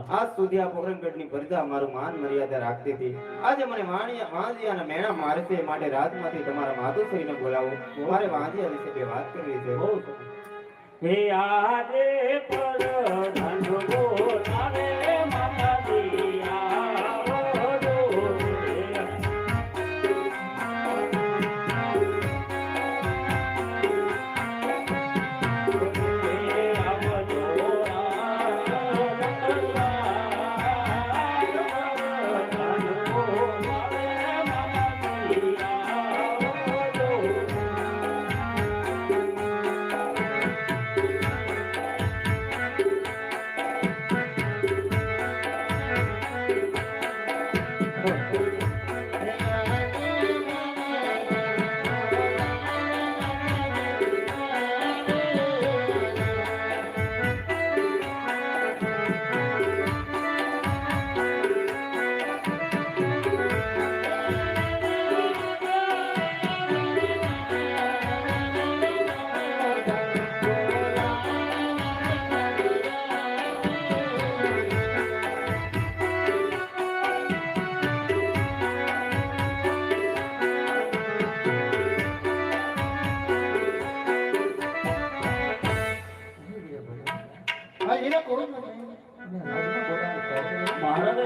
આજ સુધી આ પોરણગઢની પ્રજા મારું માન મર્યાદા રાખતી હતી. આજે મને વાંજિયાના મેણા મારશે માટે રાજમાંથી તમારા માતુશ્રીને બોલાવો. મારે વાંજિયા વિશે બે વાત કરવી છે. હે આજે પર ધન બોલાવે માતાજી આવો રે. મહારાજ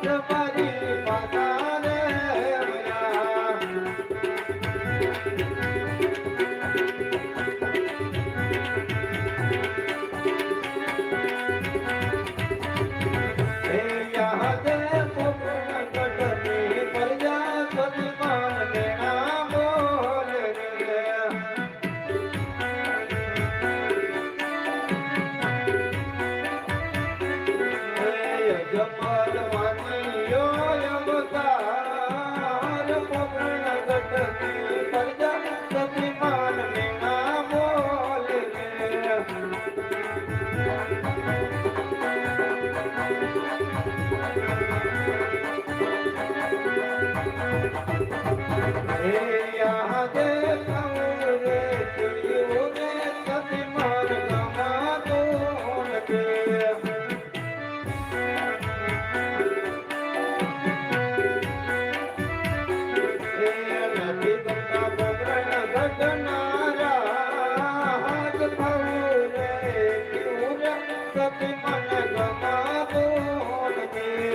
તમારી પાતા રે વયા. હે યાદ પોપટ કટની પરજા સદમાન મેણા બોલ રે. જપલ વાણીઓ અવતાર પોપટ કટની પરજા સદમાન મેણા બોલ રે. હે યાદ કમરે જીવ રે સદમાન ગમાતો નથી. નથી ગમતા પોપટ ઘટનારા હાથ ફળ રે જીવ રે સદમાન ગમાતો નથી.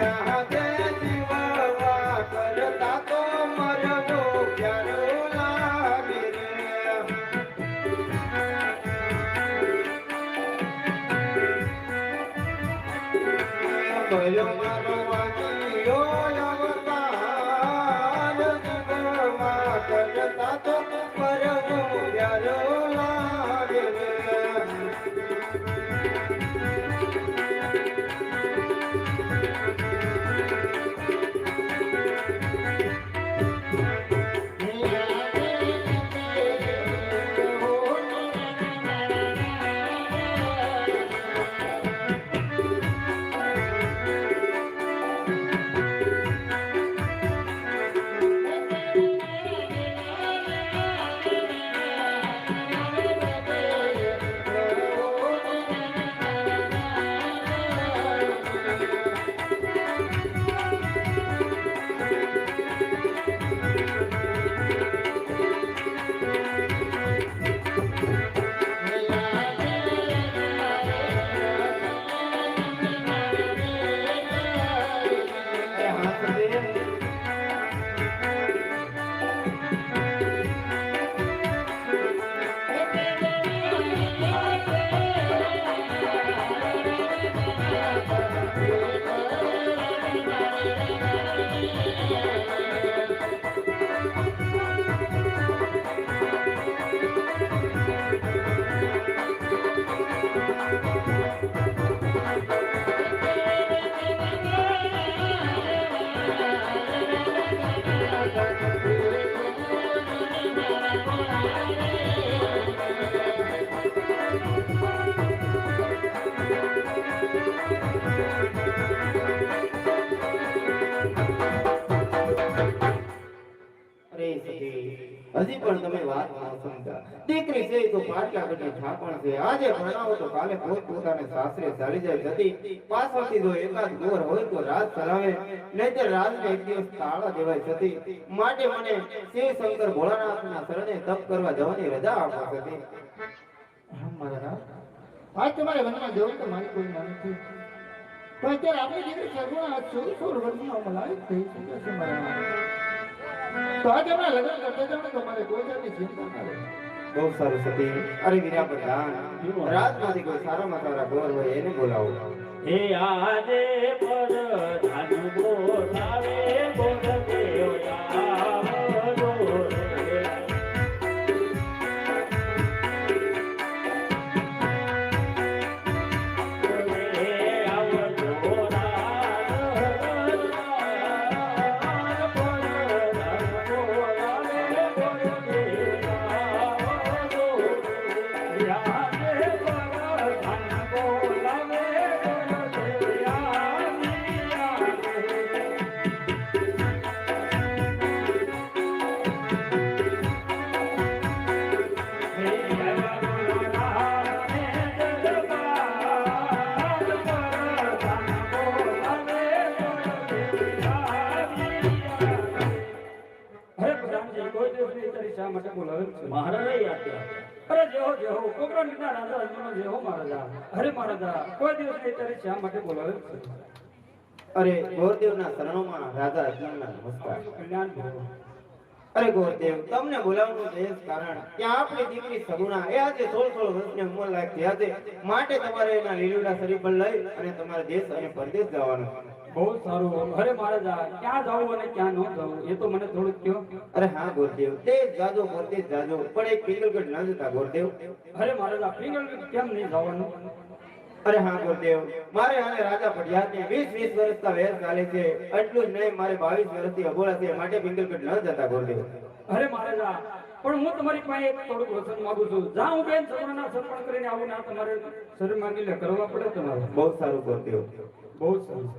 યાદ જીવવા કરતા તો મરવો પ્યારો લાગે રે. ભયો મારો વાણીઓ અવતાર જીવવા કરતા તો મરવો પ્યારો લાગે રે. હજી પણ તમે વાત ન સમજા. દીકરી છે તો પાટલા કટે છાપણ છે. આજે ભણાવો તો કાલે પોત પોતાને સાસરે ચાલી જાય. જતી પાછળથી જો એકાદ ગોર હોય તો રાજ ચલાવે, નહીંતર રાજને એક દિવસ તાળા દેવાય. જતી માટે મને શિવ શંકર ભોળાનાથના શરણે તપ કરવા જવાની રજા આપો. જતી મારા રામ, આજ તમારે વનમાં જવું તો મારી કોઈ ના નથી. તો અત્યારે આપણી દીકરી સગુણા 16 વર્ષમાં મલાઈ થઈ શકે છે મારા રામ. તો આજે હમણાં લગ્ન કરતા જાવ ને તો મારે કોઈ જાતની ચિંતા ના રહે. બહુ સારું સતી. અરે વીરા પ્રધાન, રાજમાંથી કોઈ સારામાં સારા ગોર હોય એને બોલાવો. હે આજે પર ધન બોલાવે બોલ દેવ આવજો રે. દિવસની તારી શા માટે બોલાવે છે? મહારાજા યાદ અરે જેહો કોકરાણીના રાજા અજમાનો જેહો મહારાજા. અરે મહારાજા, કોઈ દિવસની તારી શા માટે બોલાવે છે? અરે ગોરદેવના શરણોમાં રાજા અજ્ઞાનના નમસ્કાર. કલ્યાણ ભવો. અરે ગોરદેવ, તમને બોલાવવાનું તો એ જ કારણ કે આપણી દીકરી સગુણા એ આજે 16 વર્ષની ઉંમર લાયક થયા છે. માટે તમારે એના લીલુડા શરીર પર લઈ અને તમારે દેશ અને પરદેશ જવાનું છે. બહુ સારું. અરે મહારાજા, ક્યાં જાવું અને ક્યાં ન જાવું એ તો મને થોડુંક કહો. અરે હા ગોરદેવ, તે જાજો પરદેશ જાજો, પણ એક પિંગલગઢ ન જતા ગોરદેવ. અરે મહારાજા, પિંગળ કેમ નહીં જવાનું? અરે હા ગોરદેવ, મારે અને રાજા પઢિયારને 20 વર્ષના વેર ચાલે છે. એટલું જ નહીં, મારે 22 વર્ષથી અબોલા છે. માટે પિંગલગઢ ન જતા ગોરદેવ. અરે મહારાજા, પણ હું તમારી પાસે એક થોડુંક વચન માંગુ છું. જા હું બેન સગુણાના સમર્પણ કરીને આવું ના તમારે શરીર માંગી લે કરવા પડે તમારે. બહુ સારું ગોરદેવ. બહુ સારું.